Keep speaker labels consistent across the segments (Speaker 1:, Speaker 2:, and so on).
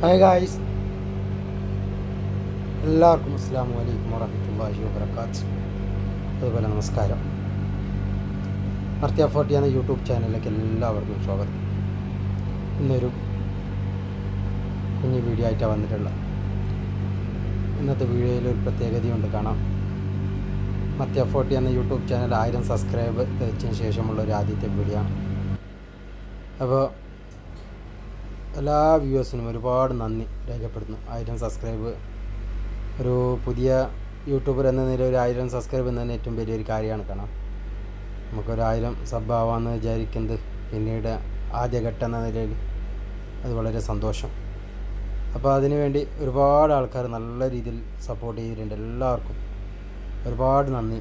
Speaker 1: Hi guys, എല്ലാവർക്കും അസ്സലാമു അലൈക്കും വറഹ്മത്തുള്ളാഹി വബറകാത്ത്. അതുപോലെ നമസ്കാരം. മർത്തിയ 40 എന്ന യൂട്യൂബ് ചാനലിലേക്ക് എല്ലാവർക്കും സ്വാഗതം. ഇന്നൊരു കുഞ്ഞു വീഡിയോ ആയിട്ടാണ് വന്നിട്ടുള്ളത്. ഇന്നത്തെ വീഡിയോയിൽ ഒരു പ്രത്യേകതയുണ്ട്, കാണാം. മർത്തിയ 40 എന്ന യൂട്യൂബ് ചാനൽ 1000 സബ്സ്ക്രൈബ് തികച്ചതിന് ശേഷമുള്ള ഒരു ആദ്യത്തെ വീഡിയോ ആണ്. അപ്പോൾ എല്ലാ വ്യൂവേഴ്സിനും ഒരുപാട് നന്ദി രേഖപ്പെടുത്തുന്നു. 1000 സബ്സ്ക്രൈബ് ഒരു പുതിയ യൂട്യൂബർ എന്ന നിലയിൽ ഒരു 1000 സബ്സ്ക്രൈബ് എന്നതിന് ഏറ്റവും വലിയൊരു കാര്യമാണ്. കാണാം, നമുക്കൊരു 1000 സബ് ആവാമെന്ന് വിചാരിക്കുന്നത് പിന്നീട് ആദ്യഘട്ടം എന്ന നിലയിൽ അത് വളരെ സന്തോഷം. അപ്പോൾ അതിനുവേണ്ടി ഒരുപാട് ആൾക്കാർ നല്ല രീതിയിൽ സപ്പോർട്ട് ചെയ്തിട്ടുണ്ട്. എല്ലാവർക്കും ഒരുപാട് നന്ദി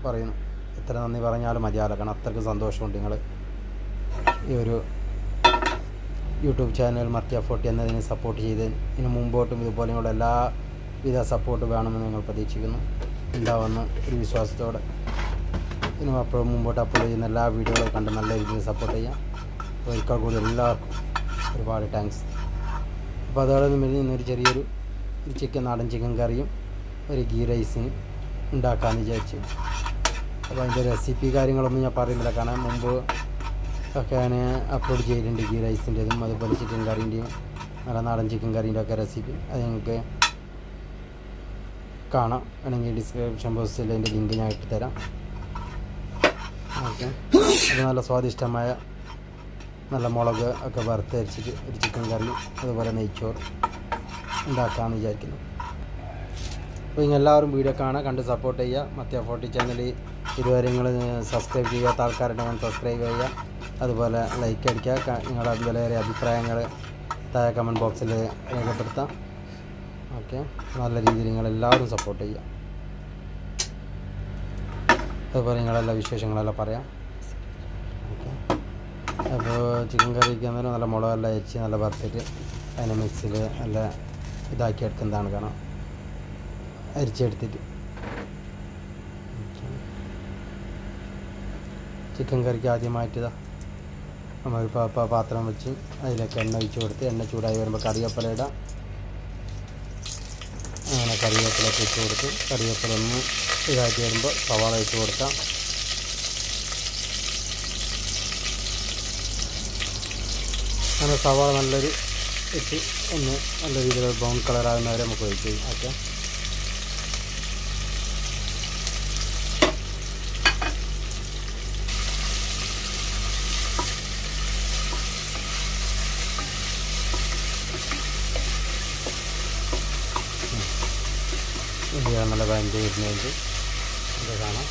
Speaker 1: പറയുന്നു. എത്ര നന്ദി പറഞ്ഞാലും മതിയാവില്ല, കാരണം അത്രയ്ക്ക് സന്തോഷമുണ്ട് നിങ്ങൾ ഈ ഒരു യൂട്യൂബ് ചാനൽ മർത്തിയ 40 എന്നതിനെ സപ്പോർട്ട് ചെയ്തതിന്. ഇനി മുമ്പോട്ടും ഇതുപോലെയുള്ള എല്ലാവിധ സപ്പോർട്ട് വേണമെന്ന് ഞങ്ങൾ പ്രതീക്ഷിക്കുന്നു. ഉണ്ടാവുന്ന ഒരു വിശ്വാസത്തോടെ ഇനി അപ്പോഴും മുമ്പോട്ട് അപ്ലോഡ് ചെയ്യുന്ന എല്ലാ വീഡിയോകളും കണ്ട് നല്ല രീതിയിൽ സപ്പോർട്ട് ചെയ്യാം. ഒരിക്കൽ കൂടി എല്ലാവർക്കും ഒരുപാട് താങ്ക്സ്. അപ്പോൾ അതോടൊപ്പം ഇന്നൊരു ചെറിയൊരു നാടൻ ചിക്കൻ കറിയും ഒരു ഗീ റൈസും ഉണ്ടാക്കാമെന്ന് വിചാരിച്ചു. അപ്പോൾ അതിൻ്റെ റെസിപ്പി കാര്യങ്ങളൊന്നും ഞാൻ പറയുന്നില്ല, കാരണം മുമ്പ് ഒക്കെ ഞാൻ അപ്ലോഡ് ചെയ്തിട്ടുണ്ട് ഗീ റൈസിൻ്റെതും അതുപോലെ ചിക്കൻ കറീൻ്റെയും നല്ല നാടൻ ചിക്കൻ കറീൻ്റെ ഒക്കെ റെസിപ്പി. അത് നിങ്ങൾക്ക് കാണാം, വേണമെങ്കിൽ ഡിസ്ക്രിപ്ഷൻ ബോക്സിൽ അതിൻ്റെ ലിങ്ക് ഞാൻ ഇട്ട് തരാം. ഓക്കെ, അത് നല്ല സ്വാദിഷ്ടമായ നല്ല മുളക് ഒക്കെ വറുത്തരിച്ചിട്ട് ഒരു ചിക്കൻ കറി അതുപോലെ നെയ്ച്ചോറ് ഉണ്ടാക്കാമെന്ന് വിചാരിക്കുന്നു. അപ്പോൾ നിങ്ങൾ എല്ലാവരും വീഡിയോ കാണാൻ കണ്ട് സപ്പോർട്ട് ചെയ്യുക. മർത്തിയ 40 ചാനൽ ഇതുവരെ നിങ്ങൾ സബ്സ്ക്രൈബ് ചെയ്യാത്ത ആൾക്കാരുണ്ടെങ്കിൽ സബ്സ്ക്രൈബ് ചെയ്യുക, അതുപോലെ ലൈക്ക് അടിക്കുക. നിങ്ങളുടെ വിലയേറിയ അഭിപ്രായങ്ങൾ താഴെ കമൻറ്റ് ബോക്സിൽ രേഖപ്പെടുത്താം. ഓക്കെ, നല്ല രീതിയിൽ നിങ്ങളെല്ലാവരും സപ്പോർട്ട് ചെയ്യുക. അതുപോലെ നിങ്ങളെല്ലാ വിശേഷങ്ങളെല്ലാം പറയാം. ഓക്കെ, അപ്പോൾ ചിക്കൻ കറിക്ക് അന്നേരം നല്ല മുളകെല്ലാം അരിച്ച് നല്ല വറുത്തിട്ട് അതിനെ മിക്സിയിൽ നല്ല ഇതാക്കി എടുക്കുന്നതാണ്. കാണാം, അരിച്ചെടുത്തിട്ട് ചിക്കൻ കറിക്ക് ആദ്യമായിട്ട് നമ്മൾ പാത്രം വെച്ച് അതിലേക്ക് എണ്ണ ഒഴിച്ച് കൊടുത്ത് എണ്ണ ചൂടായി വരുമ്പോൾ കറിവേപ്പില ഇടാം. അങ്ങനെ കറിവേപ്പിലൊക്കെ ഇട്ട് കൊടുത്ത് കറിവേപ്പില ഒന്ന് ഇതാക്കി വരുമ്പോൾ സവാള ഇട്ട് കൊടുക്കാം. അങ്ങനെ സവാള നല്ലൊരു ഇട്ട് ഒന്ന് നല്ല രീതിയിൽ ബ്രൗൺ കളറാകുന്നവരെ നമുക്ക് ഒഴിച്ച് ഓക്കെ. ഉള്ളിയാണ് നല്ല വഴണ്ടി വരുന്നതിൻ്റെ ഇത് കാണാം.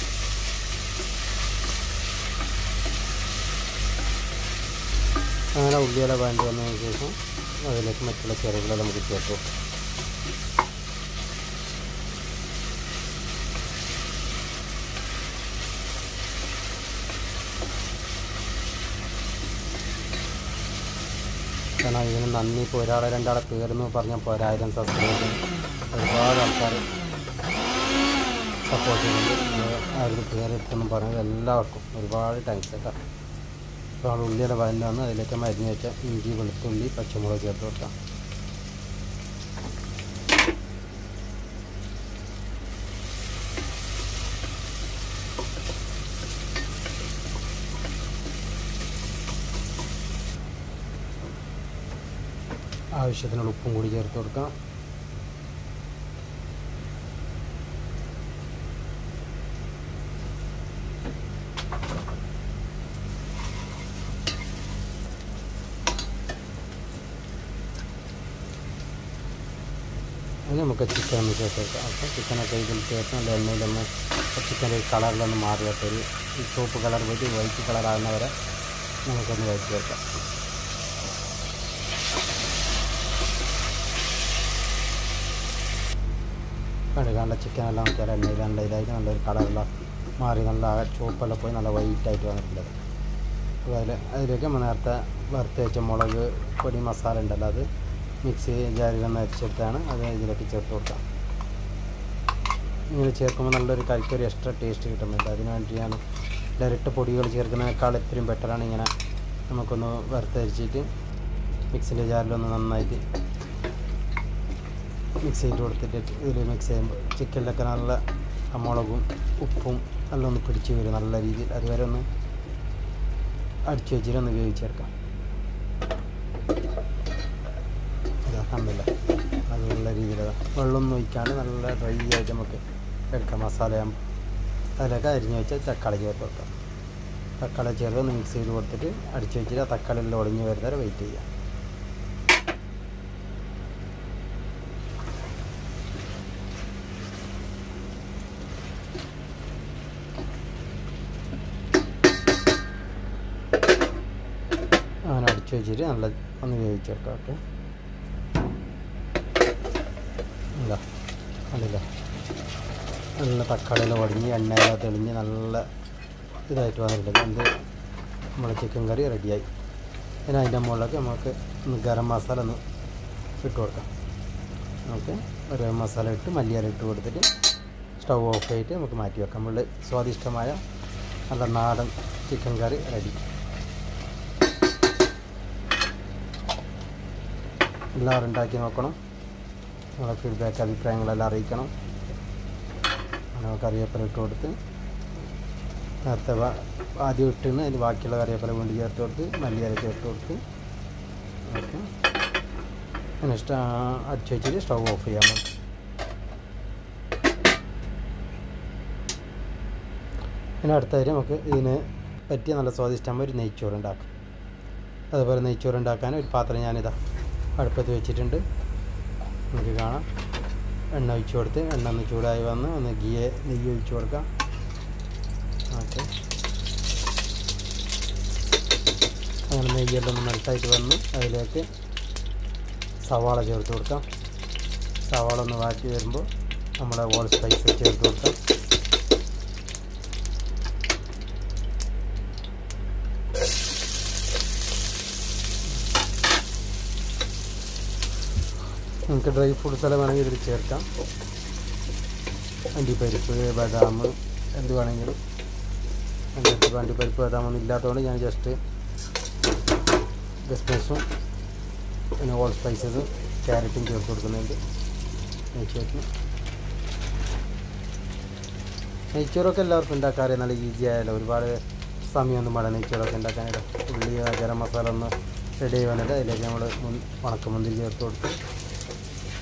Speaker 1: അങ്ങനെ ഉള്ളിയുടെ വഴണ്ടി വന്നതിന് ശേഷം അതിലേക്ക് മറ്റുള്ള ചേരുവകൾ നമുക്ക് ചേർത്തു. കാരണം ഇതിന് നന്ദി. ഇപ്പോൾ ഒരാളെ രണ്ടാളെ പേരെന്ന് പറഞ്ഞാൽ പോരാ, 1000 സബ്സ്ക്രൈബ് ഒരുപാട് ആൾക്കാർ സപ്പോർട്ട് ചെയ്യുന്നുണ്ട്. അവർക്ക് പേരെടുത്തെന്നും പറഞ്ഞത് എല്ലാവർക്കും ഒരുപാട് താങ്ക്സ് കേട്ടോ. ഇപ്പോൾ ഉള്ളിയുടെ വഴന്ന് വന്ന് അതിലേക്ക് മരുന്ന് വെച്ച ഇഞ്ചി വെളുത്തുള്ളി പച്ചമുളക് ചേർത്ത് കൊടുക്കാം. ആവശ്യത്തിനുള്ള ഉപ്പും കൂടി ചേർത്ത് കൊടുക്കാം. അതിന് നമുക്ക് ചിക്കൻ ഒന്ന് ചേർത്ത് വെക്കാം. അപ്പോൾ ചിക്കനൊക്കെ ഇതിൽ ചേർത്ത് നല്ല എണ്ണയിലൊന്ന് ചിക്കൻ്റെ ഒരു കളറിലൊന്ന് മാറിയിട്ട് ഒരു ചുവപ്പ് കളർ പോയിട്ട് വൈറ്റ് കളറാകുന്നവരെ നമുക്കൊന്ന് വഴറ്റി വെക്കാം. കഴുകാനുള്ള ചിക്കനെല്ലാം നോക്കിയാൽ എണ്ണയിൽ നല്ല ഇതായിട്ട് നല്ലൊരു കളറെല്ലാം മാറി നല്ല ചുവപ്പെല്ലാം പോയി നല്ല വൈറ്റായിട്ട് വന്നിട്ടുള്ളത്. അപ്പോൾ അതിലേക്ക് നമ്മൾ നേരത്തെ വറുത്ത് വെച്ച മുളക് പൊടി മസാല ഉണ്ടല്ലോ, അത് മിക്സി ജാറിലൊന്ന് അരിച്ചെടുത്താണ് അത് ഇതിലേക്ക് ചേർത്ത് കൊടുക്കാം. ഇങ്ങനെ ചേർക്കുമ്പോൾ നല്ലൊരു കറിക്കൊരു എക്സ്ട്രാ ടേസ്റ്റ് കിട്ടുന്നുണ്ട്. അതിന് വേണ്ടിയാണ് ഡയറക്റ്റ് പൊടികൾ ചേർക്കുന്നതിനേക്കാൾ എത്രയും ബെറ്ററാണ് ഇങ്ങനെ നമുക്കൊന്ന് വറുത്തരിച്ചിട്ട് മിക്സിൻ്റെ ജാറിലൊന്ന് നന്നായിട്ട് മിക്സ് ചെയ്ത് കൊടുത്തിട്ട് ഇതിൽ മിക്സ് ചെയ്യുമ്പോൾ ചിക്കനിലൊക്കെ നല്ല മുളകും ഉപ്പും എല്ലാം ഒന്ന് പിടിച്ച് വരും നല്ല രീതിയിൽ. അതുവരെ ഒന്ന് അടിച്ചു വെച്ചിട്ട് ഒന്ന് വേവിച്ചെടുക്കാം. ഇതാ കണ്ടില്ല, നല്ല രീതിയിൽ വെള്ളമൊന്നും ഒഴിക്കാണ്ട് നല്ല ഡ്രൈ ആയിട്ട് നമുക്ക് എടുക്കാം. മസാല അതിലൊക്കെ അരിഞ്ഞ് വെച്ചാൽ തക്കാളി ചേർത്ത് കൊടുക്കാം. തക്കാളി ചേർത്ത് ഒന്ന് മിക്സ് ചെയ്ത് കൊടുത്തിട്ട് അടിച്ചു വെച്ചിട്ട് ആ തക്കാളി എല്ലാം ഒളിഞ്ഞ് വരുന്നവരെ വെയിറ്റ് ചെയ്യാം. അങ്ങനെ അടിച്ചു വെച്ചിട്ട് നല്ല ഒന്ന് വേവിച്ചെടുക്കാം. ഓക്കെ, ഇല്ല കണ്ടില്ല, നല്ല തക്കാളിയെല്ലാം ഒടിഞ്ഞ് എണ്ണയെല്ലാം തെളിഞ്ഞ് നല്ല ഇതായിട്ട് വന്നിട്ടുണ്ട്. എന്ത് നമ്മുടെ ചിക്കൻ കറി റെഡിയായി. പിന്നെ അതിൻ്റെ മുകളിലൊക്കെ നമുക്ക് ഒന്ന് ഗരം മസാല ഒന്ന് ഇട്ട് കൊടുക്കാം. ഓക്കെ, ഒരു മസാല ഇട്ട് മല്ലിയില ഇട്ട് കൊടുത്തിട്ട് സ്റ്റൗ ഓഫ് ചെയ്തിട്ട് നമുക്ക് മാറ്റി വെക്കാം. നമ്മൾ സ്വാദിഷ്ടമായ നല്ല നാടൻ ചിക്കൻ കറി റെഡി. എല്ലാവരും ഉണ്ടാക്കി നോക്കണം. നിങ്ങളുടെ ഫീഡ്ബാക്ക് അഭിപ്രായങ്ങളെല്ലാം അറിയിക്കണം. കറിവേപ്പില ഇട്ട് കൊടുത്ത് നേരത്തെ ആദ്യം ഇട്ടിന് അതിന് ബാക്കിയുള്ള കറിവേപ്പില വീണ്ടും ചേർത്ത് കൊടുത്ത് മല്ലിയില ചേർത്ത് കൊടുത്ത് ഓക്കെ, പിന്നെ അടിച്ചു വെച്ചിട്ട് സ്റ്റൗ ഓഫ് ചെയ്യാൻ മതി. പിന്നെ അടുത്തായിട്ട് നമുക്ക് ഇതിന് പറ്റിയ നല്ല സ്വാദിഷ്ടമായ ഒരു നെയ്ച്ചോറ് ഉണ്ടാക്കാം. അതുപോലെ നെയ്ച്ചോറ് ഉണ്ടാക്കാൻ ഒരു പാത്രം ഞാനിതാ അടുപ്പത്ത് വെച്ചിട്ടുണ്ട്. നമുക്ക് കാണാം. എണ്ണ ഒഴിച്ച് കൊടുത്ത് എണ്ണ ഒന്ന് ചൂടായി വന്ന് ഒന്ന് നെയ്യ് ഒഴിച്ച് കൊടുക്കാം. ഓക്കെ, അങ്ങനെ നെയ്യെല്ലാം ഒന്ന് മെൽട്ടായിട്ട് വന്ന് അതിലേക്ക് സവാള ചേർത്ത് കൊടുക്കാം. സവാള ഒന്ന് വാറ്റി വരുമ്പോൾ നമ്മുടെ ഹോൾ സ്പൈസ് ചേർത്ത് കൊടുക്കാം. നമുക്ക് ഡ്രൈ ഫ്രൂട്ട്സ് എല്ലാം വേണമെങ്കിൽ ഇതിൽ ചേർക്കാം. അണ്ടിപ്പരിപ്പ്, ബദാം എന്ത് വേണമെങ്കിലും. എൻ്റെ അടുത്ത് അണ്ടിപ്പരിപ്പ് ബദാമൊന്നും ഇല്ലാത്തതുകൊണ്ട് ഞാൻ ജസ്റ്റ് കിസ്മിസും പിന്നെ ഹോൾ സ്പൈസസും ക്യാരറ്റും ചേർത്ത് കൊടുക്കുന്നുണ്ട് നെയ്ച്ചോറൊക്കെ എല്ലാവർക്കും ഉണ്ടാക്കാറ് നല്ല ഈസി ആയാലും ഒരുപാട് സമയമൊന്നും വേണം നെയ്ച്ചോറൊക്കെ ഉണ്ടാക്കാനായിട്ട്. ഉള്ളി ഗരം മസാല ഒന്ന് റെഡി ആയി വന്നിട്ട് അതിലേക്ക് നമ്മൾ ഉണക്കമുന്തിരി ചേർത്ത് കൊടുത്ത്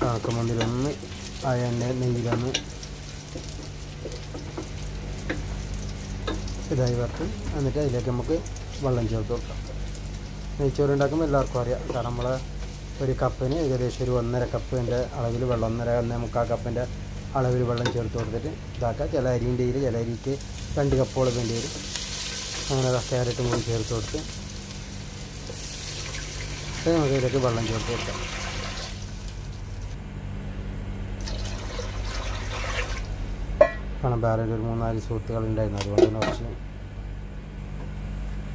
Speaker 1: ഉണക്കമുന്തിരി ഒന്ന് ആ നെയ്യിലൊന്ന് ഇതായി വറുത്ത് എന്നിട്ട് അതിലേക്ക് നമുക്ക് വെള്ളം ചേർത്ത് കൊടുക്കാം. നെയ്ച്ചോറ് ഉണ്ടാക്കുമ്പോൾ എല്ലാവർക്കും അറിയാം. കാരണം നമ്മൾ ഒരു കപ്പിന് ഏകദേശം ഒരു 1.5 കപ്പിൻ്റെ അളവിൽ വെള്ളം 1.5-1.25 കപ്പിൻ്റെ അളവിൽ വെള്ളം ചേർത്ത് കൊടുത്തിട്ട് ഇതാക്കുക. ചില അരിൻ്റെ ചില അരിക്ക് 2 കപ്പോളം വേണ്ടി വരും. അങ്ങനെ ക്യാരറ്റും കൂടി ചേർത്ത് കൊടുത്ത് നമുക്ക് ഇതിലേക്ക് വെള്ളം ചേർത്ത് കൊടുക്കാം. കാരണം വേറെ ഒരു 3-4 സുഹൃത്തുക്കളുണ്ടായിരുന്നു, അതുകൊണ്ട് തന്നെ കുറച്ച്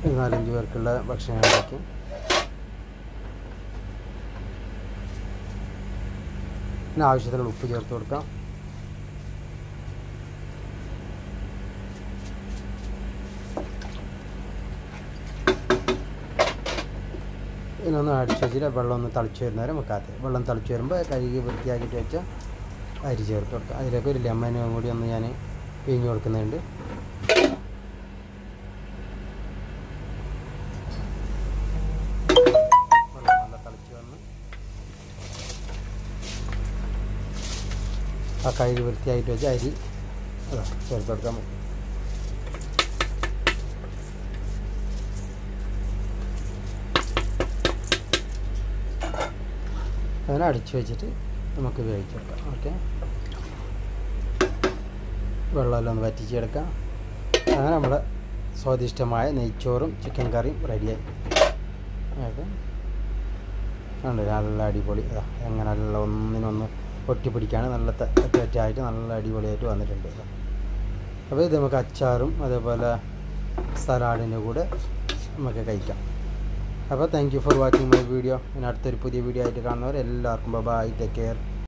Speaker 1: 4-5 പേർക്കുള്ള ഭക്ഷണം ഉണ്ടാക്കി. പിന്നെ ആവശ്യത്തിനുള്ള ഉപ്പ് ചേർത്ത് കൊടുക്കാം. ഇതിനൊന്ന് അടിച്ച് വെച്ചിട്ട് വെള്ളം ഒന്ന് തിളച്ച് വരുന്നവരെ വെക്കാത്ത. വെള്ളം തിളച്ച് വരുമ്പോൾ കഴുകി വൃത്തിയാക്കിയിട്ട് വെച്ച അരി ചേർത്ത് കൊടുക്കുക. അതിലേക്ക് ഒരു ലെമനും കൂടി ഒന്ന് ഞാൻ പിഴിഞ്ഞ് കൊടുക്കുന്നുണ്ട്. വെള്ളം നല്ല തിളച്ച് വന്ന് ആ കഴുകി വൃത്തിയായിട്ട് വെച്ച അരി ചേർത്ത് കൊടുക്കാൻ മതി. അതിനെ അടിച്ചു വെച്ചിട്ട് നമുക്ക് വേവിച്ചെടുക്കാം. ഓക്കെ, വെള്ളമെല്ലാം ഒന്ന് വറ്റിച്ചെടുക്കാം. അങ്ങനെ നമ്മുടെ സ്വാദിഷ്ടമായ നെയ്ച്ചോറും ചിക്കൻ കറിയും റെഡിയായി. ഓക്കെ, ഉണ്ട് നല്ല അടിപൊളി. എങ്ങനെ നല്ല ഒന്നിനൊന്ന് ഒട്ടിപ്പിടിക്കാണ് നല്ല തെറ്റായിട്ട് നല്ല അടിപൊളിയായിട്ട് വന്നിട്ടുണ്ട്. അപ്പോൾ ഇത് നമുക്ക് അച്ചാറും അതേപോലെ സലാഡിൻ്റെ കൂടെ നമുക്ക് കഴിക്കാം. അപ്പോൾ thank you for watching my video. ഇനി അടുത്തൊരു പുതിയ വീഡിയോ ആയിട്ട് കാണുന്നവർ എല്ലാവർക്കും ബൈ, ടേക്ക് കെയർ.